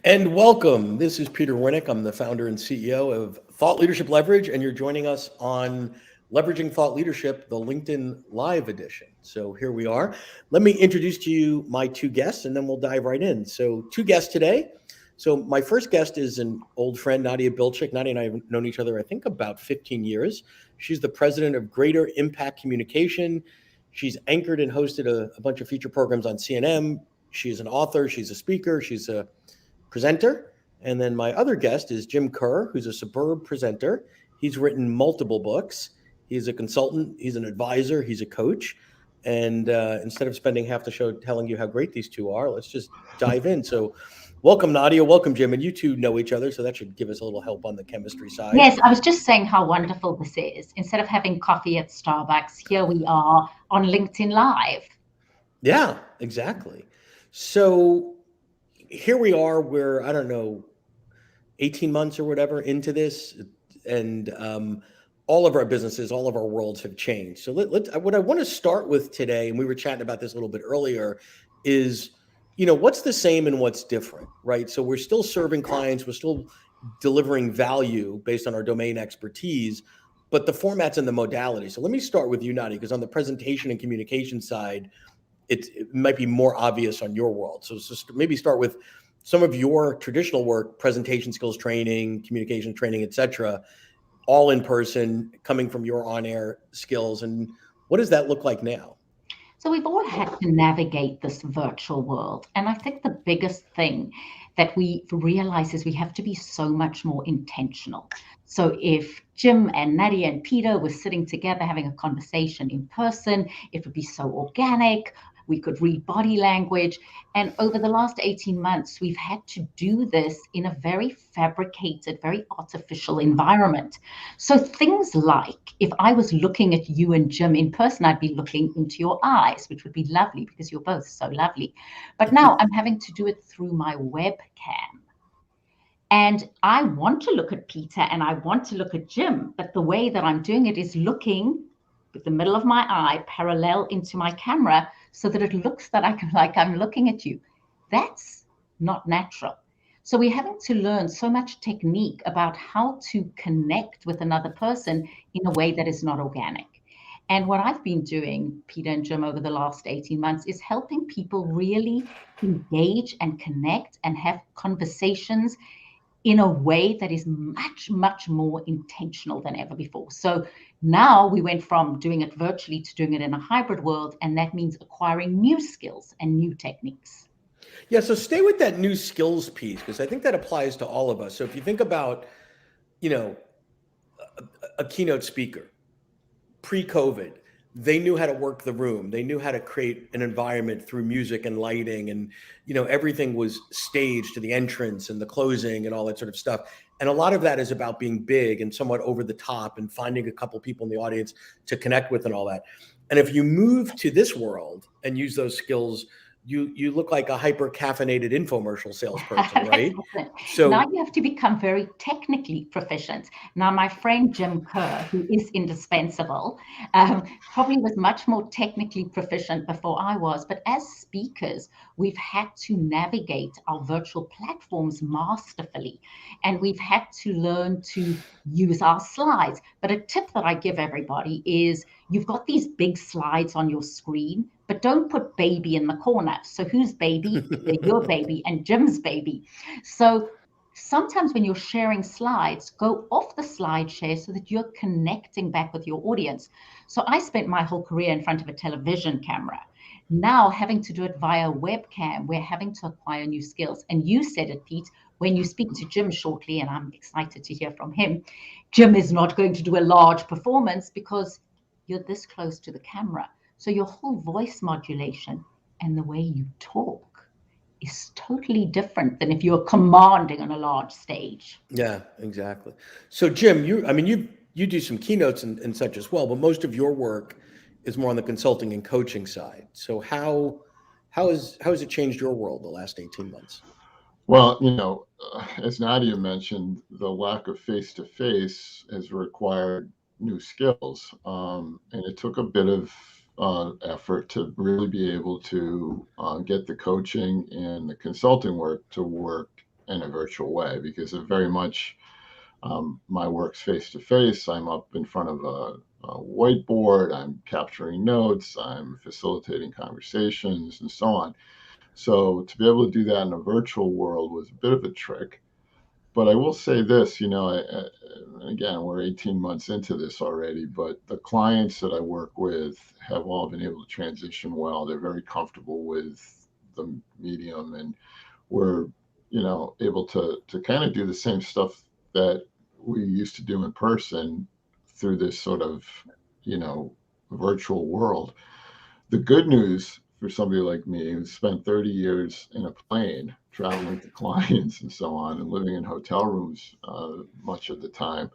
And welcome. This is Peter Winnick. I'm the founder and CEO of Thought Leadership Leverage, and you're joining us on Leveraging Thought Leadership, the LinkedIn Live edition. So here we are. Let me introduce to you my two guests, and then we'll dive right in. So, two guests today. So, my first guest is an old friend, Nadia Bilchik. Nadia and I have known each other, I think, about 15 years. She's the president of Greater Impact Communication. She's anchored and hosted a bunch of feature programs on CNN. She's an author, she's a speaker, she's a presenter. And then my other guest is Jim Kerr, who's a superb presenter. He's written multiple books. He's a consultant, he's an advisor, he's a coach. And instead of spending half the show telling you how great these two are, let's just dive in. So, welcome, Nadia. Welcome, Jim. And you two know each other, so that should give us a little help on the chemistry side. Yes, I was just saying how wonderful this is. Instead of having coffee at Starbucks, here we are on LinkedIn Live. Yeah, exactly. So, here we are, we're, I don't know, 18 months or whatever into this, and all of our businesses, all of our worlds have changed. So what I want to start with today, and we were chatting about this a little bit earlier, is what's the same and what's different, right? So we're still serving clients, we're still delivering value based on our domain expertise, but the formats and the modality. So let me start with you, Nadia, because on the presentation and communication side, it might be more obvious on your world. So just maybe start with some of your traditional work, presentation skills training, communication training, et cetera, all in person, coming from your on-air skills. And what does that look like now? So we've all had to navigate this virtual world. And I think the biggest thing that we realize is we have to be so much more intentional. So if Jim and Nadia and Peter were sitting together having a conversation in person, it would be so organic. We could read body language. And over the last 18 months, we've had to do this in a very fabricated, very artificial environment. So things like if I was looking at you and Jim in person, I'd be looking into your eyes, which would be lovely because you're both so lovely. But now I'm having to do it through my webcam. And I want to look at Peter and I want to look at Jim, but the way that I'm doing it is looking with the middle of my eye parallel into my camera so that it looks that like I'm looking at you. That's not natural. So we're having to learn so much technique about how to connect with another person in a way that is not organic. And what I've been doing, Peter and Jim, over the last 18 months is helping people really engage and connect and have conversations in a way that is much, much more intentional than ever before. So now we went from doing it virtually to doing it in a hybrid world, and that means acquiring new skills and new techniques. Yeah, so stay with that new skills piece, because I think that applies to all of us. So if you think about, you know, a keynote speaker, pre-COVID, they knew how to work the room. They knew how to create an environment through music and lighting, and everything was staged to the entrance and the closing and all that sort of stuff. And a lot of that is about being big and somewhat over the top and finding a couple people in the audience to connect with and all that. And if you move to this world and use those skills, you look like a hyper caffeinated infomercial salesperson, right? Now So you have to become very technically proficient. Now, my friend Jim Kerr, who is indispensable, probably was much more technically proficient before I was. But as speakers, we've had to navigate our virtual platforms masterfully. And we've had to learn to use our slides. But a tip that I give everybody is you've got these big slides on your screen, but don't put baby in the corner. So whose baby? Your baby and Jim's baby. So sometimes when you're sharing slides, go off the slide share so that you're connecting back with your audience. So I spent my whole career in front of a television camera. Now having to do it via webcam, we're having to acquire new skills. And you said it, Pete, when you speak to Jim shortly, and I'm excited to hear from him, Jim is not going to do a large performance because you're this close to the camera. So your whole voice modulation and the way you talk is totally different than if you're commanding on a large stage. yeah, exactly. So Jim, you do some keynotes and such as well, but most of your work is more on the consulting and coaching side. So how has it changed your world the last 18 months? Well, as Nadia mentioned, the lack of face to face has required new skills. And it took a bit of effort to really be able to get the coaching and the consulting work to work in a virtual way, because it very much, my work's face to face. I'm up in front of a whiteboard, I'm capturing notes, I'm facilitating conversations, and so on. So to be able to do that in a virtual world was a bit of a trick. But I will say this, again, we're 18 months into this already, but the clients that I work with have all been able to transition well. They're very comfortable with the medium, and we're, able to kind of do the same stuff that we used to do in person through this sort of, you know, virtual world. The good news for somebody like me who spent 30 years in a plane traveling to clients and so on and living in hotel rooms much of the time,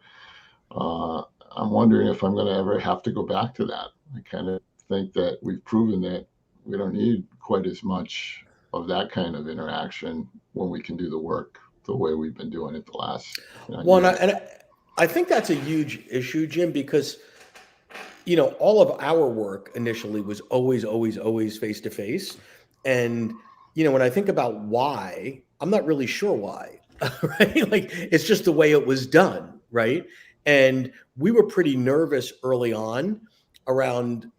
uh, I'm wondering if I'm going to ever have to go back to that. I kind of think that we've proven that we don't need quite as much of that kind of interaction when we can do the work the way we've been doing it the last Well, years. I think that's a huge issue, Jim, because all of our work initially was always face to face. And, when I think about why, I'm not really sure why, right? Like, it's just the way it was done, right? And we were pretty nervous early on around,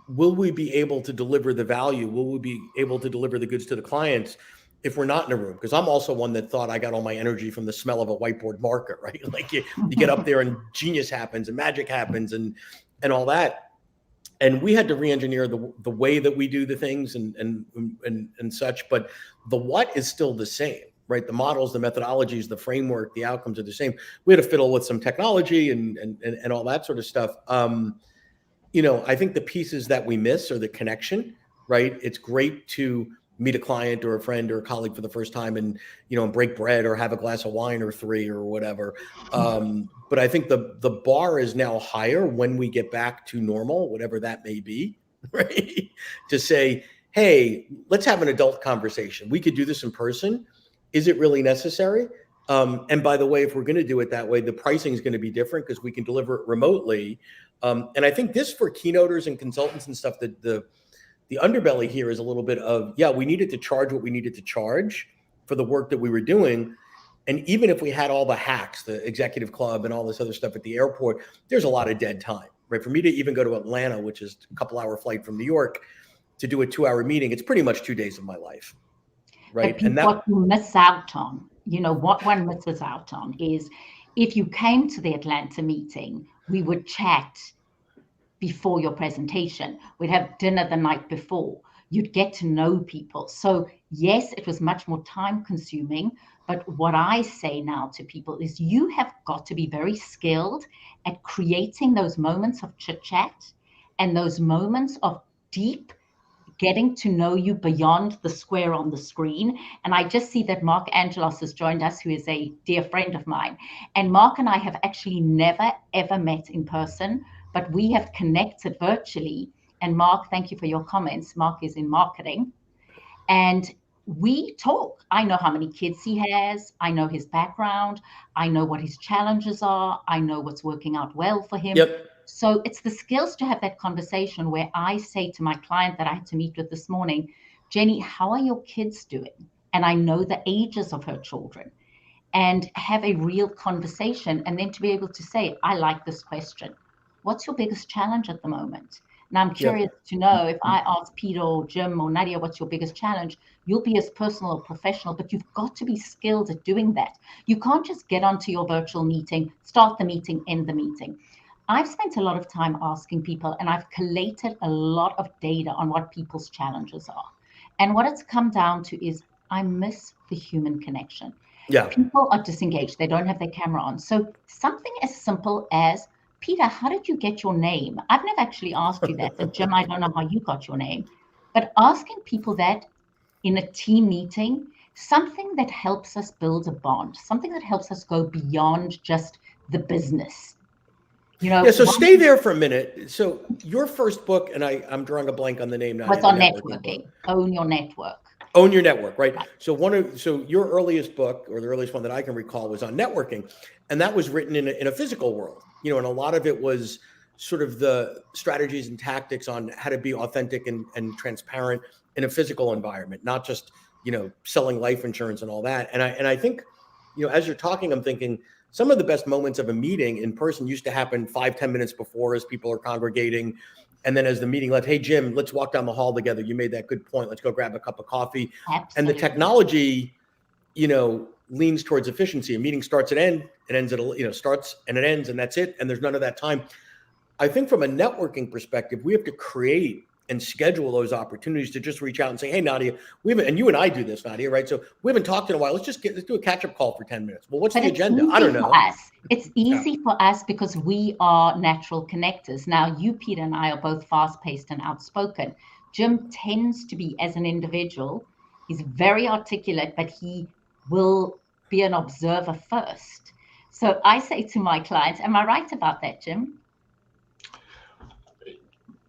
will we be able to deliver the value? Will we be able to deliver the goods to the clients if we're not in a room? Because I'm also one that thought I got all my energy from the smell of a whiteboard marker, right? Like you get up there and genius happens and magic happens and all that. And we had to re-engineer the way that we do the things and such. But the what is still the same, right? The models, the methodologies, the framework, the outcomes are the same. We had to fiddle with some technology and all that sort of stuff. I think the pieces that we miss are the connection, right? It's great to meet a client or a friend or a colleague for the first time and, and break bread or have a glass of wine or three or whatever. But I think the bar is now higher when we get back to normal, whatever that may be, right? To say, hey, let's have an adult conversation. We could do this in person. Is it really necessary? And by the way, if we're going to do it that way, the pricing is going to be different because we can deliver it remotely. And I think this for keynoters and consultants and stuff, that the underbelly here is a little bit of, yeah, we needed to charge what we needed to charge for the work that we were doing. And even if we had all the hacks, the executive club and all this other stuff at the airport, there's a lot of dead time, right? For me to even go to Atlanta, which is a couple hour flight from New York, to do a 2-hour meeting, it's pretty much 2 days of my life, right? And what you miss out on, what one misses out on is, if you came to the Atlanta meeting, we would chat before your presentation. We'd have dinner the night before. You'd get to know people. So yes, it was much more time consuming. But what I say now to people is, you have got to be very skilled at creating those moments of chit chat and those moments of deep getting to know you beyond the square on the screen. And I just see that Mark Angelos has joined us, who is a dear friend of mine. And Mark and I have actually never, ever met in person, but we have connected virtually. And Mark, thank you for your comments. Mark is in marketing. And we talk. I know how many kids he has. I know his background. I know what his challenges are. I know what's working out well for him. Yep. So it's the skills to have that conversation where I say to my client that I had to meet with this morning, Jenny, how are your kids doing? And I know the ages of her children, and have a real conversation. And then to be able to say, I like this question. What's your biggest challenge at the moment? And I'm curious to know, if I ask Peter or Jim or Nadia, what's your biggest challenge? You'll be as personal or professional, but you've got to be skilled at doing that. You can't just get onto your virtual meeting, start the meeting, end the meeting. I've spent a lot of time asking people, and I've collated a lot of data on what people's challenges are. And what it's come down to is, I miss the human connection. Yeah. People are disengaged. They don't have their camera on. So something as simple as, Peter, how did you get your name? I've never actually asked you that. And Jim, I don't know how you got your name. But asking people that in a team meeting, something that helps us build a bond, something that helps us go beyond just the business. Yeah, so stay there for a minute. So your first book, and I'm drawing a blank on the name now. What's on networking? Own your network. Own your network, right? So your earliest book, or the earliest one that I can recall, was on networking, and that was written in a physical world. And a lot of it was sort of the strategies and tactics on how to be authentic and transparent in a physical environment, not just selling life insurance and all that. And I think, as you're talking, I'm thinking some of the best moments of a meeting in person used to happen 5-10 minutes before as people are congregating. And then as the meeting left, hey, Jim, let's walk down the hall together. You made that good point. Let's go grab a cup of coffee. Absolutely. And the technology, leans towards efficiency. A meeting starts and ends at, starts and it ends, and that's it. And there's none of that time. I think from a networking perspective, we have to create and schedule those opportunities to just reach out and say, hey, Nadia, and you and I do this, Nadia, right? So we haven't talked in a while. Let's do a catch-up call for 10 minutes. Well, what's the agenda? I don't know. It's easy for us because we are natural connectors. Now, you, Peter, and I are both fast-paced and outspoken. Jim tends to be, as an individual, he's very articulate, but he will be an observer first. So I say to my clients, am I right about that, Jim?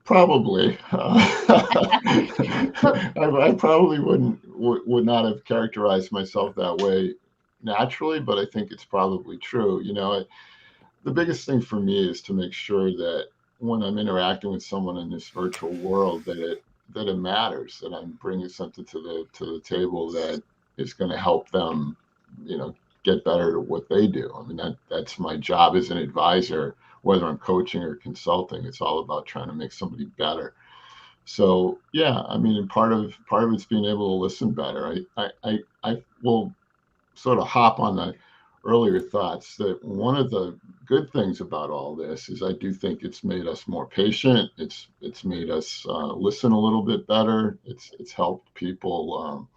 Probably. I probably would not have characterized myself that way naturally, but I think it's probably true. The biggest thing for me is to make sure that when I'm interacting with someone in this virtual world, that it matters, that I'm bringing something to the table that is going to help them, get better at what they do. I mean, that's my job as an advisor. Whether I'm coaching or consulting, it's all about trying to make somebody better. So yeah, I mean, and part of it's being able to listen better. I will sort of hop on the earlier thoughts that one of the good things about all this is I do think it's made us more patient. It's made us listen a little bit better. It's helped people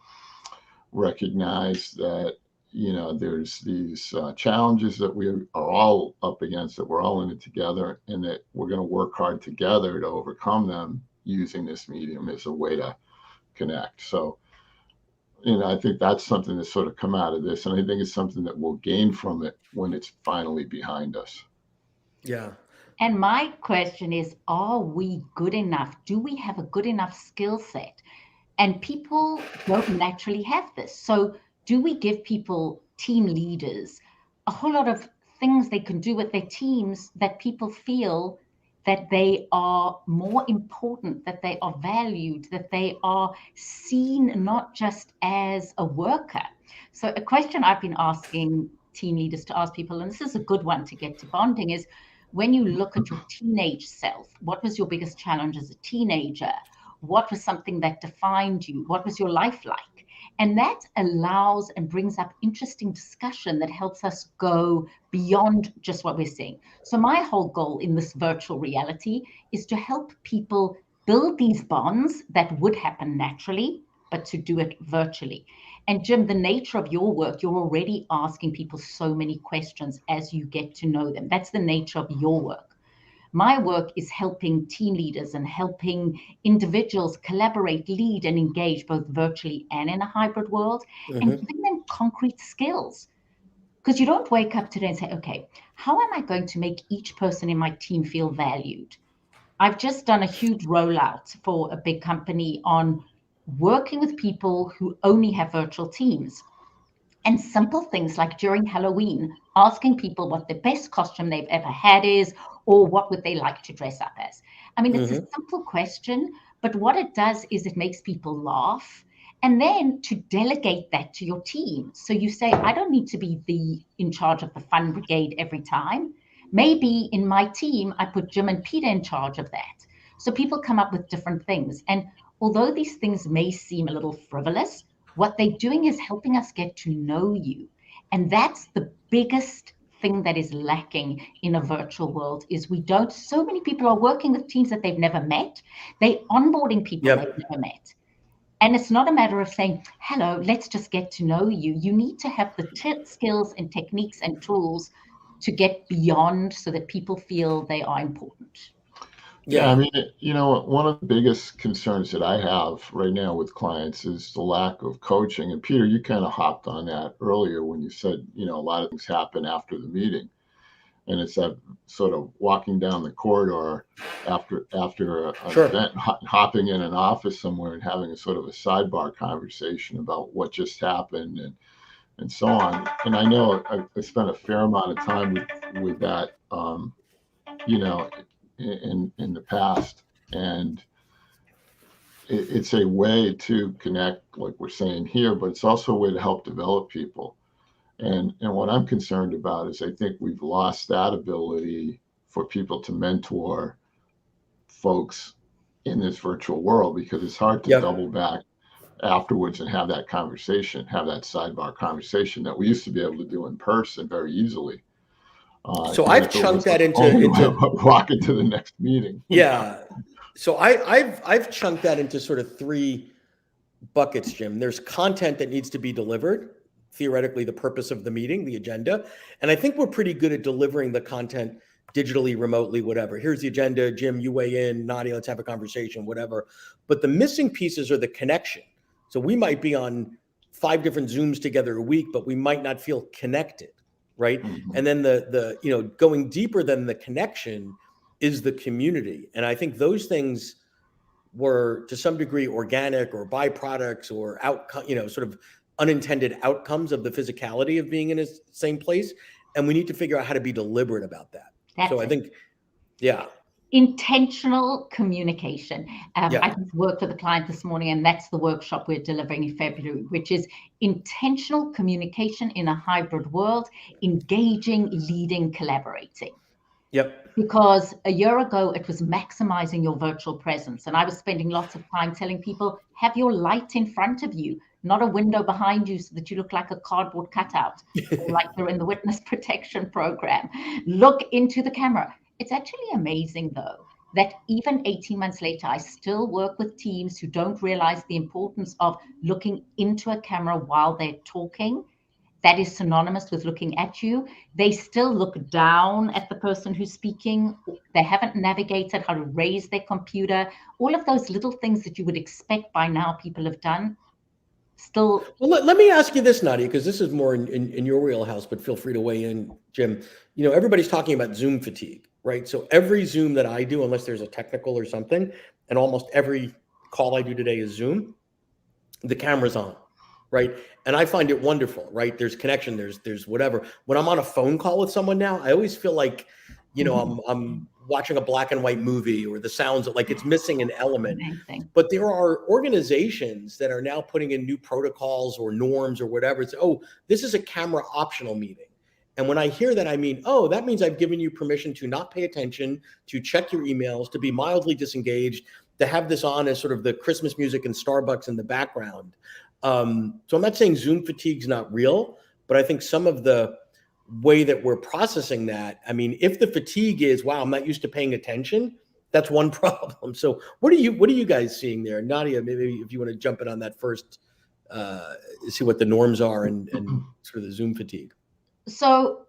recognize that there's these challenges that we are all up against, that we're all in it together, and that we're going to work hard together to overcome them using this medium as a way to connect. So, I think that's something that's sort of come out of this, and I think it's something that we'll gain from it when it's finally behind us. Yeah. And my question is, are we good enough? Do we have a good enough skill set? And people don't naturally have this. So do we give people, team leaders, a whole lot of things they can do with their teams that people feel that they are more important, that they are valued, that they are seen not just as a worker? So a question I've been asking team leaders to ask people, and this is a good one to get to bonding, is when you look at your teenage self, what was your biggest challenge as a teenager? What was something that defined you? What was your life like? And that allows and brings up interesting discussion that helps us go beyond just what we're seeing. So my whole goal in this virtual reality is to help people build these bonds that would happen naturally, but to do it virtually. And Jim, the nature of your work, you're already asking people so many questions as you get to know them. That's the nature of your work. My work is helping team leaders and helping individuals collaborate, lead, and engage both virtually and in a hybrid world, and giving them concrete skills. Because you don't wake up today and say, okay, how am I going to make each person in my team feel valued? I've just done a huge rollout for a big company on working with people who only have virtual teams. And simple things like during Halloween, asking people what the best costume they've ever had is, or what would they like to dress up as. I mean, it's a simple question, but what it does is it makes people laugh. And then to delegate that to your team. So you say, I don't need to be in charge of the fun brigade every time. Maybe in my team, I put Jim and Peter in charge of that. So people come up with different things. And although these things may seem a little frivolous, what they're doing is helping us get to know you. And that's the biggest thing that is lacking in a virtual world is so many people are working with teams that they've never met. They're onboarding people they've never met. And it's not a matter of saying, hello, let's just get to know you. You need to have the skills and techniques and tools to get beyond so that people feel they are important. Yeah, I mean, one of the biggest concerns that I have right now with clients is the lack of coaching. And Peter, you kind of hopped on that earlier when you said, a lot of things happen after the meeting. And it's that sort of walking down the corridor after an event, hopping in an office somewhere and having a sort of a sidebar conversation about what just happened and so on. And I know I spent a fair amount of time with that, in the past, and it's a way to connect, like we're saying here, but it's also a way to help develop people. And what I'm concerned about is I think we've lost that ability for people to mentor folks in this virtual world, because it's hard to Yep. double back afterwards and have that conversation, have that sidebar conversation that we used to be able to do in person very easily. So Even I've if it was chunked that only into walking to the next meeting. yeah. So I've chunked that into sort of three buckets, Jim. There's content that needs to be delivered, theoretically the purpose of the meeting, the agenda. And I think we're pretty good at delivering the content digitally, remotely, whatever. Here's the agenda, Jim, you weigh in, Nadia, let's have a conversation, whatever. But the missing pieces are the connection. So we might be on 5 different Zooms together a week, but we might not feel connected, right? Mhm. And then the going deeper than the connection is the community. And I think those things were to some degree organic or byproducts or outcome, sort of unintended outcomes of the physicality of being in a same place. And we need to figure out how to be deliberate about that. That's So I it. think, yeah. Intentional communication. Yeah. I just worked with a client this morning, and that's the workshop we're delivering in February, which is intentional communication in a hybrid world, engaging, leading, collaborating. Yep. Because a year ago, it was maximizing your virtual presence. And I was spending lots of time telling people, have your light in front of you, not a window behind you so that you look like a cardboard cutout, or like you're in the witness protection program. Look into the camera. It's actually amazing, though, that even 18 months later, I still work with teams who don't realize the importance of looking into a camera while they're talking. That is synonymous with looking at you. They still look down at the person who's speaking. They haven't navigated how to raise their computer. All of those little things that you would expect by now people have done. Still. Well, let me ask you this, Nadia, because this is more in your wheelhouse, but feel free to weigh in, Jim. Everybody's talking about Zoom fatigue, right? So every Zoom that I do, unless there's a technical or something, and almost every call I do today is Zoom, the camera's on, right? And I find it wonderful, right? There's connection, there's whatever. When I'm on a phone call with someone now, I always feel like, I'm watching a black and white movie, or the sounds like it's missing an element. Amazing. But there are organizations that are now putting in new protocols or norms or whatever. It's, oh, this is a camera optional meeting. And when I hear that, I mean, oh, that means I've given you permission to not pay attention, to check your emails, to be mildly disengaged, to have this on as sort of the Christmas music and Starbucks in the background. So I'm not saying Zoom fatigue's not real, but I think some of the way that we're processing that, I mean, if the fatigue is, wow, I'm not used to paying attention, that's one problem. So what are you guys seeing there? Nadia, maybe if you want to jump in on that first, see what the norms are and sort of the Zoom fatigue. So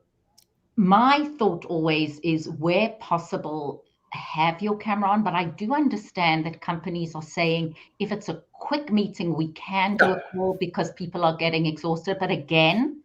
my thought always is, where possible, have your camera on, but I do understand that companies are saying if it's a quick meeting, we can do a call because people are getting exhausted. But again,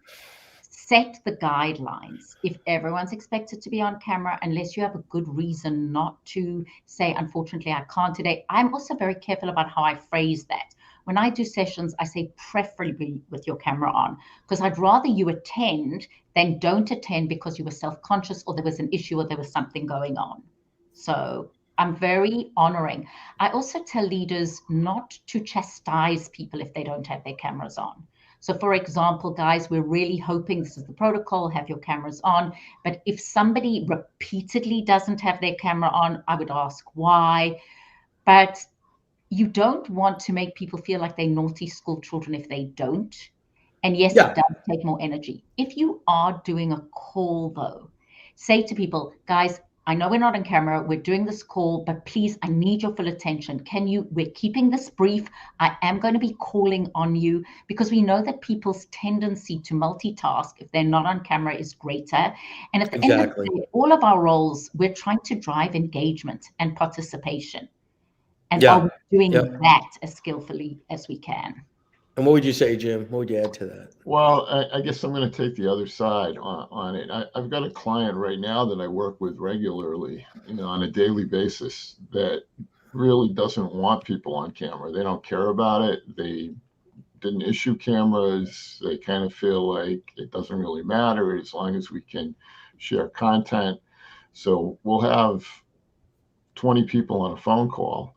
set the guidelines. If everyone's expected to be on camera, unless you have a good reason not to, say, unfortunately, I can't today. I'm also very careful about how I phrase that. When I do sessions, I say preferably with your camera on, because I'd rather you attend than don't attend because you were self-conscious or there was an issue or there was something going on. So I'm very honoring. I also tell leaders not to chastise people if they don't have their cameras on. So for example, guys, we're really hoping, this is the protocol, have your cameras on. But if somebody repeatedly doesn't have their camera on, I would ask why. But you don't want to make people feel like they're naughty school children if they don't. And yes, Yeah. it does take more energy. If you are doing a call, though, say to people, guys, I know we're not on camera, we're doing this call, but please, I need your full attention. We're keeping this brief. I am going to be calling on you, because we know that people's tendency to multitask if they're not on camera is greater. And at the end of the day, all of our roles, we're trying to drive engagement and participation. And are we doing that as skillfully as we can? And what would you say, Jim? What would you add to that? Well, I guess I'm going to take the other side on it. I've got a client right now that I work with regularly, on a daily basis, that really doesn't want people on camera. They don't care about it. They didn't issue cameras. They kind of feel like it doesn't really matter as long as we can share content. So we'll have 20 people on a phone call.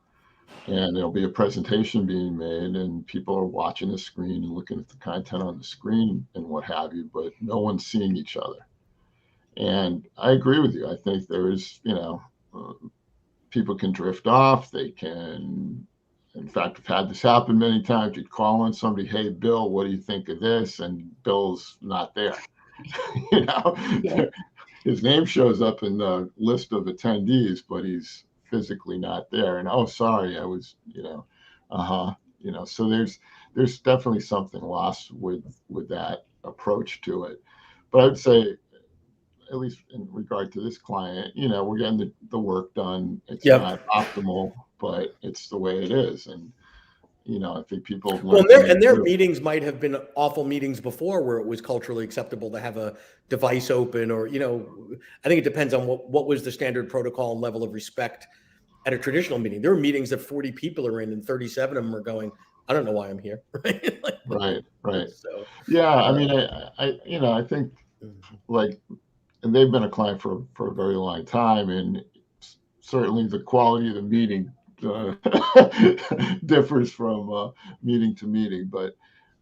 and there'll be a presentation being made, and people are watching the screen and looking at the content on the screen and what have you, but no one's seeing each other. And I agree with you. I think there is, people can drift off. They can, in fact, I've had this happen many times. You'd call on somebody, "Hey, Bill, what do you think of this?" And Bill's not there. Yeah. His name shows up in the list of attendees, but he's physically not there. And oh, sorry, I was, So there's definitely something lost with that approach to it. But I would say, at least in regard to this client, we're getting the work done. It's Yep. not optimal, but it's the way it is. And, I think people have Well, learned. and their meetings might have been awful meetings before where it was culturally acceptable to have a device open, or, I think it depends on what was the standard protocol and level of respect at a traditional meeting. There are meetings that 40 people are in and 37 of them are going, "I don't know why I'm here." Right. So, Yeah. I mean, I think, like, and they've been a client for a very long time, and certainly the quality of the meeting differs from meeting to meeting. But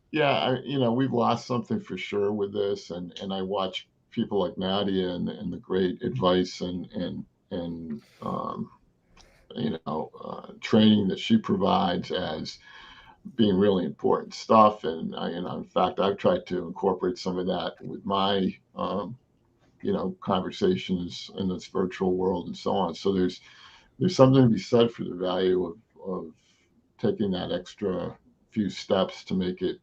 yeah, we've lost something for sure with this, and I watch people like Nadia and the great advice and training that she provides as being really important stuff. And in fact, I've tried to incorporate some of that with my conversations in this virtual world and so on. So there's something to be said for the value of taking that extra few steps to make it,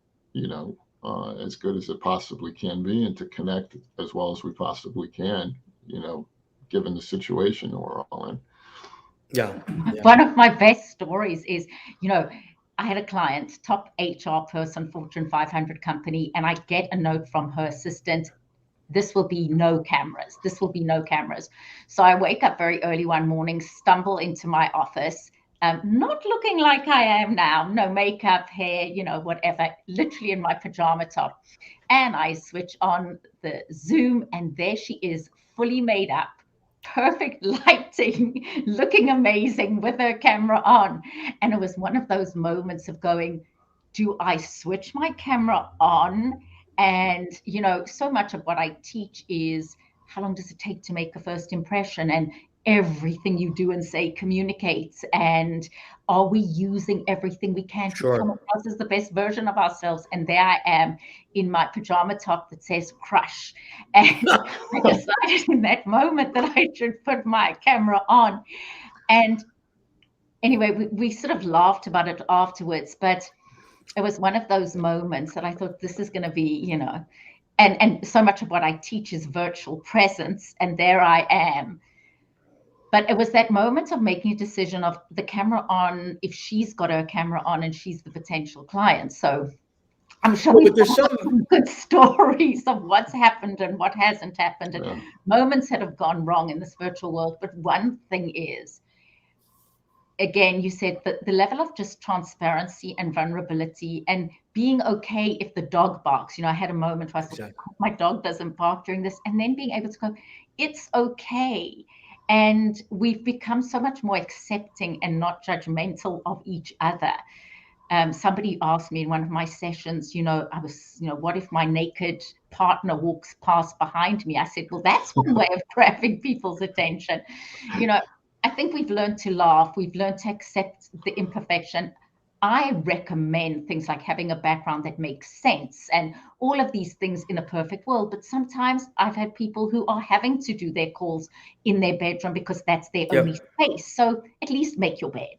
as good as it possibly can be, and to connect as well as we possibly can, given the situation that we're all in. Yeah. One of my best stories is, I had a client, top HR person, Fortune 500 company, and I get a note from her assistant, "This will be no cameras. This will be no cameras." So I wake up very early one morning, stumble into my office, not looking like I am now, no makeup, hair, whatever, literally in my pajama top. And I switch on the Zoom, and there she is, fully made up, perfect lighting, looking amazing with her camera on. And it was one of those moments of going, do I switch my camera on? And, so much of what I teach is, how long does it take to make a first impression? And everything you do and say communicates. And are we using everything we can to come across as the best version of ourselves? And there I am in my pajama top that says "crush." And I decided in that moment that I should put my camera on. And anyway, we sort of laughed about it afterwards, but it was one of those moments that I thought, this is going to be, and so much of what I teach is virtual presence, and there I am. But it was that moment of making a decision of the camera on, if she's got her camera on and she's the potential client. So I'm sure we've got some good stories of what's happened and what hasn't happened, and moments that have gone wrong in this virtual world. But one thing is, again, you said that the level of just transparency and vulnerability, and being okay if the dog barks. I had a moment where I said, my dog doesn't bark during this, and then being able to go, it's okay. And we've become so much more accepting and not judgmental of each other. Somebody asked me in one of my sessions, I was, what if my naked partner walks past behind me? I said, well, that's one way of grabbing people's attention. I think we've learned to laugh. We've learned to accept the imperfection. I recommend things like having a background that makes sense and all of these things in a perfect world. But sometimes I've had people who are having to do their calls in their bedroom because that's their only space. So at least make your bed.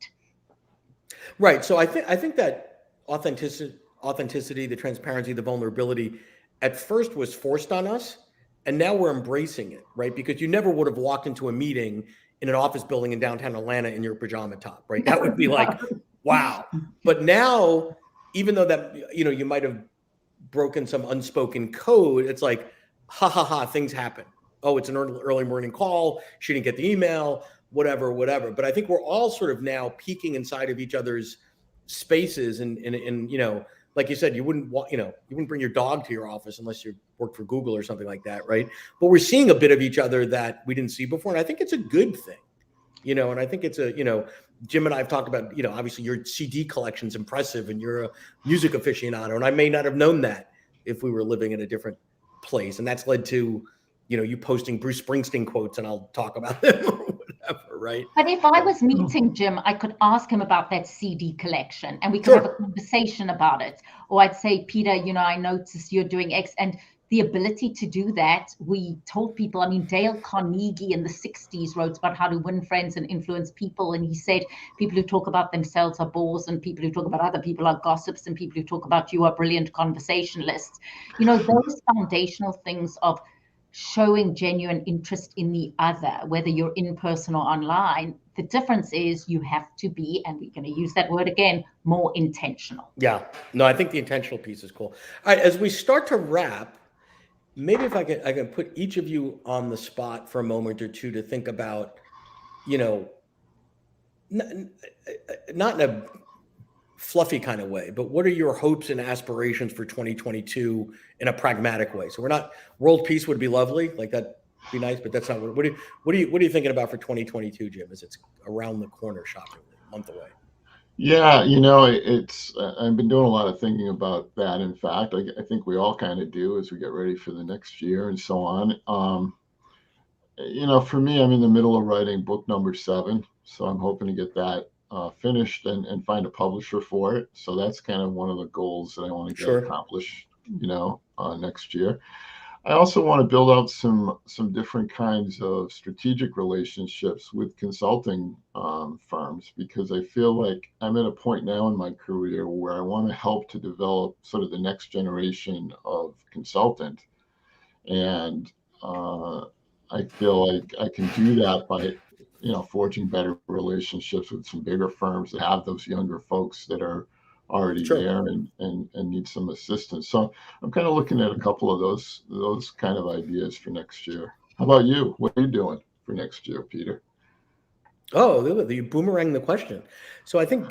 Right. So I think that authenticity, the transparency, the vulnerability at first was forced on us, and now we're embracing it, right? Because you never would have walked into a meeting in an office building in downtown Atlanta in your pajama top, right? That would be like, wow. But now, even though that, you might have broken some unspoken code, it's like, ha ha ha, things happen. Oh, it's an early morning call. She didn't get the email, whatever. But I think we're all sort of now peeking inside of each other's spaces, and like you said, you wouldn't bring your dog to your office unless you worked for Google or something like that, right? But we're seeing a bit of each other that we didn't see before, and I think it's a good thing. and I think it's Jim and I have talked about, obviously your CD collection's impressive and you're a music aficionado, and I may not have known that if we were living in a different place. And that's led to, you posting Bruce Springsteen quotes, and I'll talk about them or whatever, right? But if I was meeting Jim, I could ask him about that CD collection and we could Sure. have a conversation about it. Or I'd say, Peter, I noticed you're doing X. And the ability to do that, we told people, Dale Carnegie in the 60s wrote about how to win friends and influence people. And he said, people who talk about themselves are bores, and people who talk about other people are gossips, and people who talk about you are brilliant conversationalists. Those foundational things of showing genuine interest in the other, whether you're in person or online. The difference is you have to be, and we're going to use that word again, more intentional. Yeah. No, I think the intentional piece is cool. All right, as we start to wrap, maybe if I can put each of you on the spot for a moment or two to think about, not in a fluffy kind of way, but what are your hopes and aspirations for 2022 in a pragmatic way? So we're not, world peace would be lovely, like that'd be nice, but that's not what are you thinking about for 2022, Jim, as it's around the corner, shockingly, a month away? Yeah, it's I've been doing a lot of thinking about that. In fact, I think we all kind of do as we get ready for the next year and so on. For me, I'm in the middle of writing book number 7, so I'm hoping to get that finished and find a publisher for it. So that's kind of one of the goals that I want to get accomplished, next year. I also want to build out some different kinds of strategic relationships with consulting firms, because I feel like I'm at a point now in my career where I want to help to develop sort of the next generation of consultant. And I feel like I can do that by forging better relationships with some bigger firms that have those younger folks that are already there and need some assistance. So I'm kind of looking at a couple of those kind of ideas for next year. How about you? What are you doing for next year, Peter? Oh, you boomerang the question. So I think,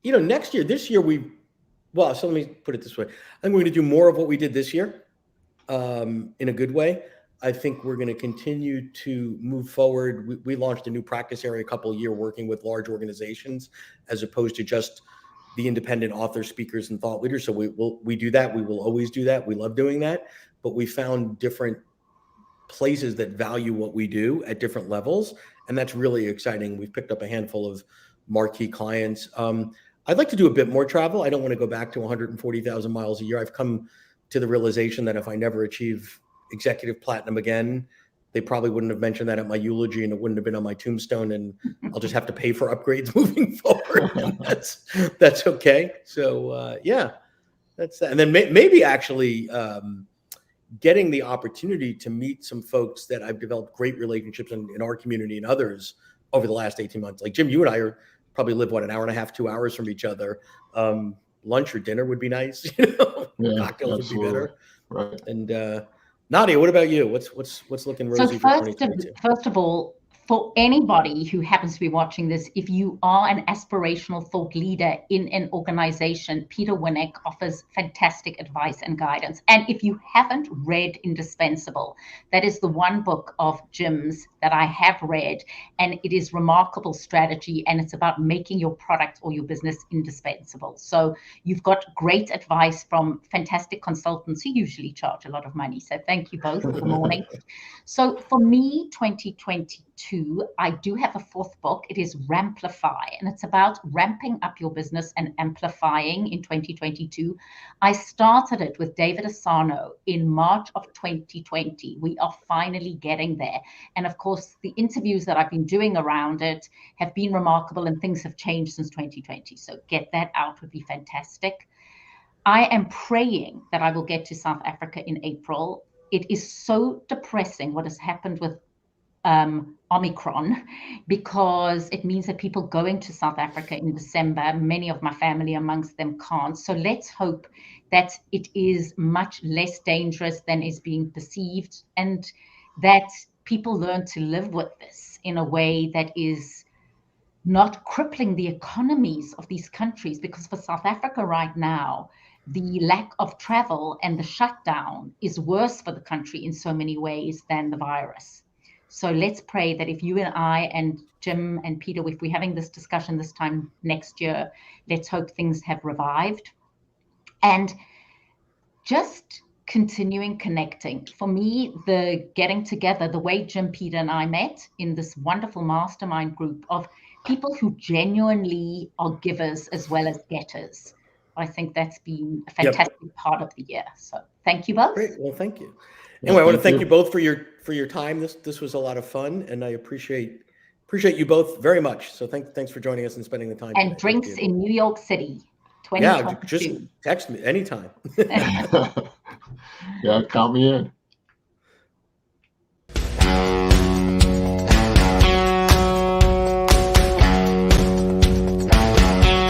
next year, this year so let me put it this way. I think we're going to do more of what we did this year, in a good way. I think we're going to continue to move forward. We launched a new practice area a couple of years working with large organizations as opposed to just the independent authors, speakers, and thought leaders. So we do that. We will always do that. We love doing that. But we found different places that value what we do at different levels. And that's really exciting. We've picked up a handful of marquee clients. I'd like to do a bit more travel. I don't want to go back to 140,000 miles a year. I've come to the realization that if I never achieve executive platinum again, they probably wouldn't have mentioned that at my eulogy, and it wouldn't have been on my tombstone, and I'll just have to pay for upgrades moving forward. And that's okay. So that's that. And then maybe actually getting the opportunity to meet some folks that I've developed great relationships in our community and others over the last 18 months. Like Jim, you and I probably live an hour and a half, 2 hours from each other. Lunch or dinner would be nice. Cocktails would be better. Right. And Nadia, what about you? What's looking rosy for 2022? First of all, for anybody who happens to be watching this, if you are an aspirational thought leader in an organization, Peter Winnick offers fantastic advice and guidance. And if you haven't read Indispensible, that is the one book of Jim's that I have read, and it is remarkable strategy, and it's about making your product or your business indispensable. So you've got great advice from fantastic consultants who usually charge a lot of money. So thank you both for the morning. So for me, 2022, I do have a 4th book. It is Ramplify, and it's about ramping up your business and amplifying in 2022. I started it with David Asano in March of 2020. We are finally getting there. And of course, the interviews that I've been doing around it have been remarkable, and things have changed since 2020. So get that out would be fantastic. I am praying that I will get to South Africa in April. It is so depressing what has happened with Omicron, because it means that people going to South Africa in December, many of my family amongst them can't. So let's hope that it is much less dangerous than is being perceived, and that people learn to live with this in a way that is not crippling the economies of these countries. Because for South Africa right now, the lack of travel and the shutdown is worse for the country in so many ways than the virus. So let's pray that if you and I and Jim and Peter, if we're having this discussion this time next year, let's hope things have revived. And just continuing connecting. For me, the getting together, the way Jim, Peter, and I met in this wonderful mastermind group of people who genuinely are givers as well as getters. I think that's been a fantastic part of the year. So thank you both. Great. Well, thank you. Anyway, I want to thank you both for your time. This was a lot of fun, and I appreciate you both very much. So thanks for joining us and spending the time. And today. drinks in New York City. Yeah, just text me anytime. Yeah, count me in.